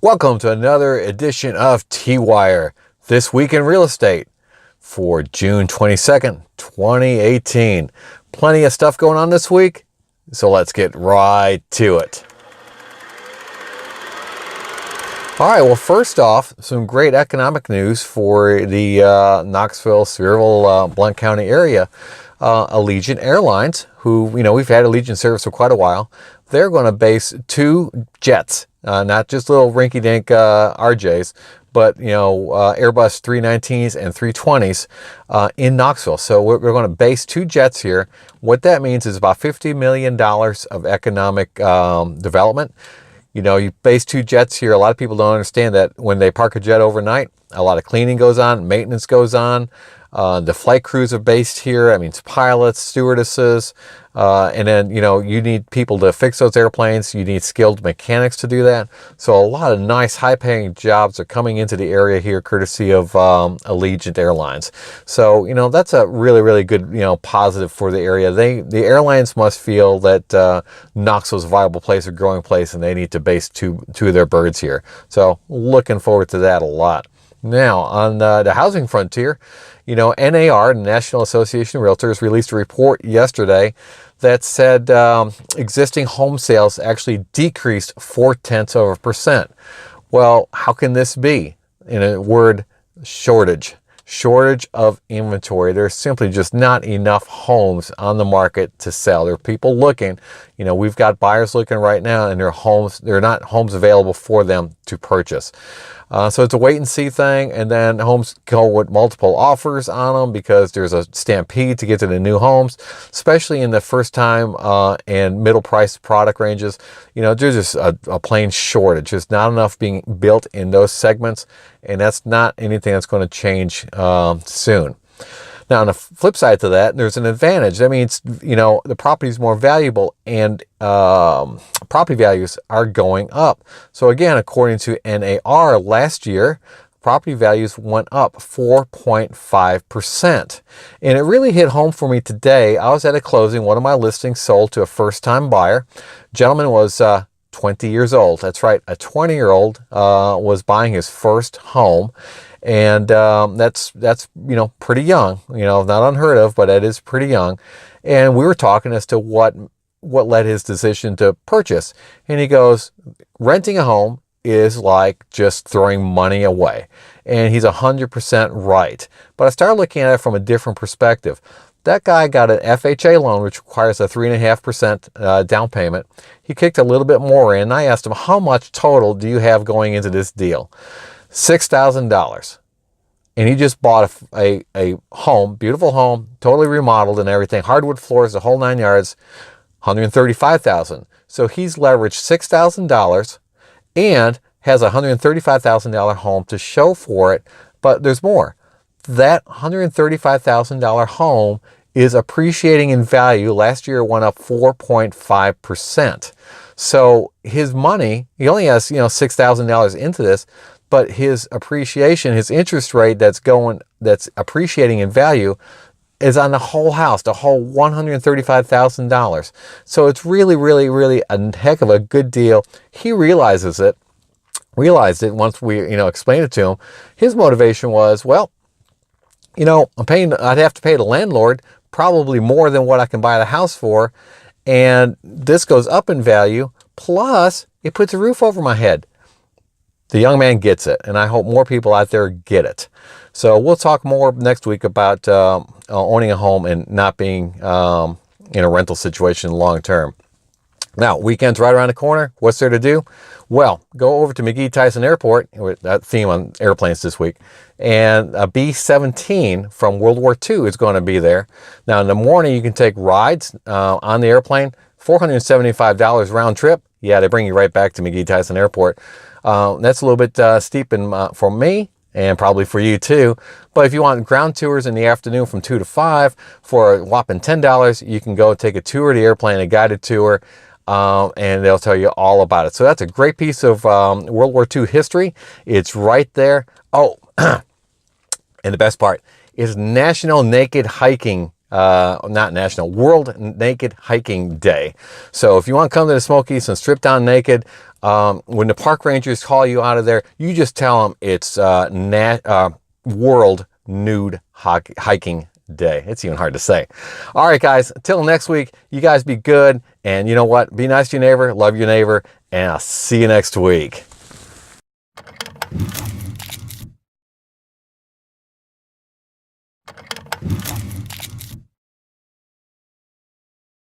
Welcome to another edition of TWIRE, This Week in Real Estate for June 22nd, 2018. Plenty of stuff going on this week, so let's get right to it. All right, well, first off, some great economic news for the Knoxville, Sevierville, Blount County area. Allegiant Airlines, who, we've had Allegiant service for quite a while, they're going to base 2 jets, not just little rinky-dink RJs, but, Airbus 319s and 320s in Knoxville. So we're going to base 2 jets here. What that means is about $50 million of economic development. You base 2 jets here. A lot of people don't understand that when they park a jet overnight, a lot of cleaning goes on, maintenance goes on. The flight crews are based here. I mean, it's pilots, stewardesses, and then, you need people to fix those airplanes. You need skilled mechanics to do that. So a lot of nice, high-paying jobs are coming into the area here, courtesy of Allegiant Airlines. So, that's a really, really good, positive for the area. The airlines must feel that Knoxville's a viable place, a growing place, and they need to base two of their birds here. So looking forward to that a lot. Now, on the housing frontier, NAR, National Association of Realtors, released a report yesterday that said existing home sales actually decreased 0.4%. Well, how can this be? In a word, shortage of inventory. There's simply just not enough homes on the market to sell. There are people looking. We've got buyers looking right now, and there are not homes available for them to purchase. So it's a wait and see thing, and then homes go with multiple offers on them because there's a stampede to get to the new homes, especially in the first time and middle price product ranges. There's just a plain shortage. There's not enough being built in those segments, and that's not anything that's going to change soon. Now, on the flip side to that, there's an advantage. That means, the property is more valuable, and property values are going up. So again, according to NAR, last year, property values went up 4.5%. And it really hit home for me today. I was at a closing. One of my listings sold to a first-time buyer. Gentleman was 20 years old. That's right, a 20-year-old was buying his first home. And that's pretty young, not unheard of, but it is pretty young. And we were talking as to what led his decision to purchase. And he goes, renting a home is like just throwing money away. And he's 100% right. But I started looking at it from a different perspective. That guy got an FHA loan, which requires a 3.5% down payment. He kicked a little bit more in. I asked him, how much total do you have going into this deal? $6,000. And he just bought a home, beautiful home, totally remodeled and everything, hardwood floors, the whole 9 yards, $135,000. So he's leveraged $6,000 and has a $135,000 home to show for it. But there's more. That $135,000 home is appreciating in value. Last year it went up 4.5%. So his money, he only has, $6,000 into this, but his appreciation, his interest rate that's appreciating in value is on the whole house, the whole $135,000. So it's really, really, really a heck of a good deal. He realized it once we, explained it to him. His motivation was, well, I'd have to pay the landlord probably more than what I can buy the house for. And this goes up in value. Plus, it puts a roof over my head. The young man gets it, and I hope more people out there get it. So we'll talk more next week about owning a home and not being in a rental situation long term. Now, weekend's right around the corner. What's there to do? Well, go over to McGee-Tyson Airport, with that theme on airplanes this week, and a B-17 from World War II is going to be there. Now, in the morning, you can take rides on the airplane, $475 round trip. Yeah, they bring you right back to McGee-Tyson Airport. That's a little bit steep for me and probably for you too. But if you want ground tours in the afternoon from 2 to 5 for a whopping $10, you can go take a tour of the airplane, a guided tour, and they'll tell you all about it. So that's a great piece of World War II history. It's right there. Oh, and the best part is National Naked Hiking World Naked Hiking Day. So if you want to come to the Smokies and strip down naked, When the park rangers call you out of there, you just tell them it's World Nude Hiking Day. It's even hard to say. All right, guys, until next week, you guys be good. And you know what? Be nice to your neighbor, love your neighbor, and I'll see you next week.